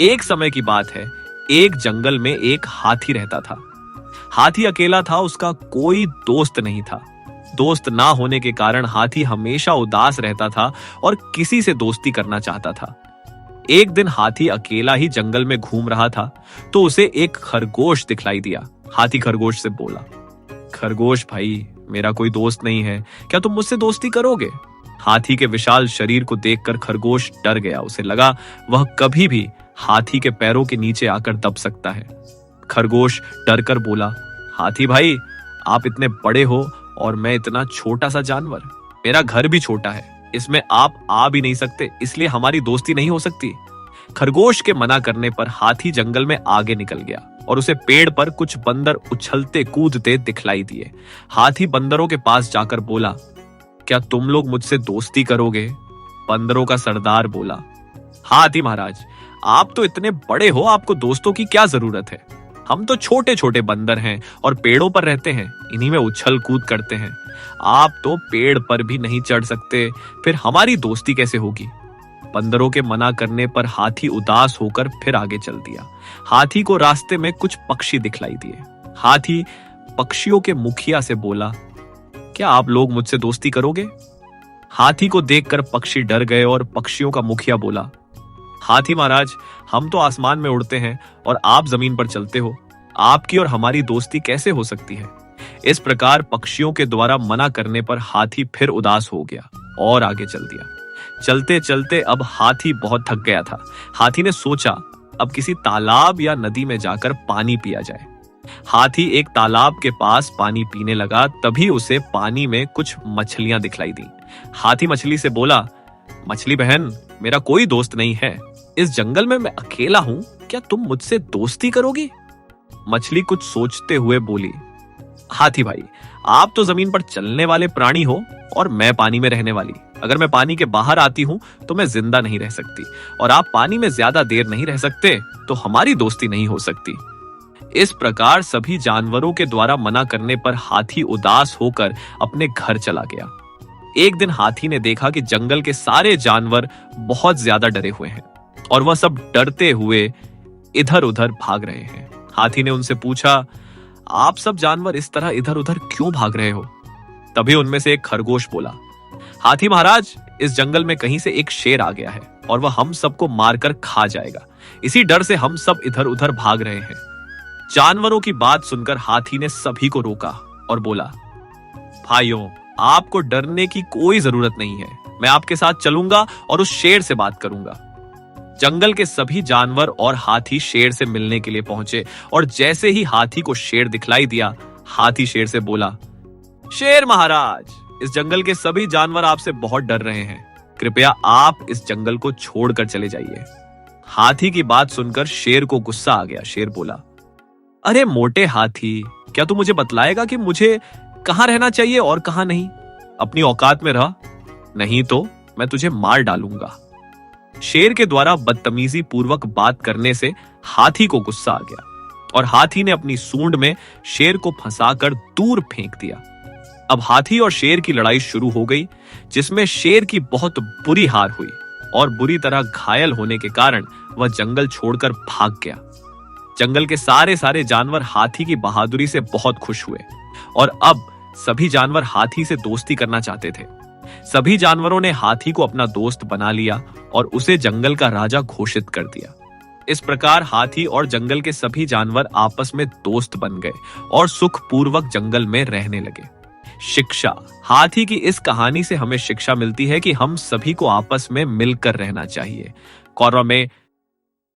एक समय की बात है, एक जंगल में एक हाथी रहता था। हाथी अकेला था, उसका कोई दोस्त नहीं था। दोस्त ना होने के कारण हाथी हमेशा उदास रहता था और किसी से दोस्ती करना चाहता था। एक दिन हाथी अकेला ही जंगल में घूम रहा था, तो उसे एक खरगोश दिखलाई दिया। हाथी खरगोश से बोला, खरगोश भाई, मेरा कोई दोस्त नहीं है, क्या तुम मुझसे दोस्ती करोगे? हाथी के विशाल शरीर को देखकर खरगोश डर गया। उसे लगा वह कभी भी हाथी के पैरों के नीचे आकर दब सकता है। खरगोश डरकर बोला, हाथी भाई, आप इतने बड़े हो और मैं इतना छोटा सा जानवर। मेरा घर भी छोटा है, इसमें आप आ भी नहीं सकते, इसलिए हमारी दोस्ती नहीं हो सकती। खरगोश के मना करने पर हाथी जंगल में आगे निकल गया और उसे पेड़ पर कुछ बंदर उछलते कूदते दिखलाई दिए। हाथी बंदरों के पास जाकर बोला, क्या तुम लोग मुझसे दोस्ती करोगे? बंदरों का सरदार बोला, हाथी महाराज, आप तो इतने बड़े हो, आपको दोस्तों की क्या जरूरत है? हम तो छोटे छोटे बंदर हैं और पेड़ों पर रहते हैं, इन्हीं में उछल कूद करते हैं। आप तो पेड़ पर भी नहीं चढ़ सकते, फिर हमारी दोस्ती कैसे होगी? बंदरों के मना करने पर हाथी उदास होकर फिर आगे चल दिया। हाथी को रास्ते में कुछ पक्षी दिखलाई दिए। हाथी पक्षियों के मुखिया से बोला, क्या आप लोग मुझसे दोस्ती करोगे? हाथी को देखकर पक्षी डर गए और पक्षियों का मुखिया बोला, हाथी महाराज, हम तो आसमान में उड़ते हैं और आप जमीन पर चलते हो, आपकी और हमारी दोस्ती कैसे हो सकती है? इस प्रकार पक्षियों के द्वारा मना करने पर हाथी फिर उदास हो गया और आगे चल दिया। चलते चलते अब हाथी बहुत थक गया था। हाथी ने सोचा, अब किसी तालाब या नदी में जाकर पानी पिया जाए। हाथी एक तालाब के पास पानी पीने लगा, तभी उसे पानी में कुछ मछलियां दिखलाई दी। हाथी मछली से बोला, मछली बहन, मेरा कोई दोस्त नहीं है, इस जंगल में मैं अकेला हूं, क्या तुम मुझसे दोस्ती करोगी? मछली कुछ सोचते हुए बोली, हाथी भाई, आप तो जमीन पर चलने वाले प्राणी हो और मैं पानी में रहने वाली। अगर मैं पानी के बाहर आती हूं तो मैं जिंदा नहीं रह सकती, और आप पानी में ज्यादा देर नहीं रह सकते, तो हमारी दोस्ती नहीं हो सकती। इस प्रकार सभी जानवरों के द्वारा मना करने पर हाथी उदास होकर अपने घर चला गया। एक दिन हाथी ने देखा कि जंगल के सारे जानवर बहुत ज्यादा डरे हुए हैं और वह सब डरते हुए इधर उधर भाग रहे हैं। हाथी ने उनसे पूछा, आप सब जानवर इस तरह इधर उधर क्यों भाग रहे हो? तभी उनमें से एक खरगोश बोला, हाथी महाराज, इस जंगल में कहीं से एक शेर आ गया है और वह हम सबको मारकर खा जाएगा, इसी डर से हम सब इधर उधर भाग रहे हैं। जानवरों की बात सुनकर हाथी ने सभी को रोका और बोला, भाइयों, आपको डरने की कोई जरूरत नहीं है, मैं आपके साथ चलूंगा और उस शेर से बात करूंगा। जंगल के सभी जानवर और हाथी शेर से मिलने के लिए पहुंचे और जैसे ही हाथी को शेर दिखलाई दिया, हाथी शेर से बोला, शेर महाराज, इस जंगल के सभी जानवर आपसे बहुत डर रहे हैं, कृपया आप इस जंगल को छोड़कर चले जाइए। हाथी की बात सुनकर शेर को गुस्सा आ गया। शेर बोला, अरे मोटे हाथी, क्या तू मुझे बतलाएगा कि मुझे कहां रहना चाहिए और कहां नहीं? अपनी औकात में रह, नहीं तो मैं तुझे मार डालूंगा। शेर के द्वारा बदतमीजी पूर्वक बात करने से हाथी को गुस्सा आ गया और हाथी ने अपनी सूंड में शेर को फंसाकर दूर फेंक दिया। अब हाथी और शेर की लड़ाई शुरू हो गई, जिसमें शेर की बहुत बुरी हार हुई और बुरी तरह घायल होने के कारण वह जंगल छोड़कर भाग गया। जंगल के सारे जानवर हाथी की बहादुरी से बहुत खुश हुए और अब सभी जानवर हाथी से दोस्ती करना चाहते थे। सभी जानवरों ने हाथी को अपना दोस्त बना लिया और उसे जंगल का राजा घोषित कर दिया। इस प्रकार हाथी और जंगल के सभी जानवर आपस में दोस्त बन गए और सुखपूर्वक जंगल में रहने लगे। शिक्षा। हाथी की इस कहानी से हमें शिक्षा मिलती है कि हम सभी को आपस में मिलकर रहना चाहिए। कौरव में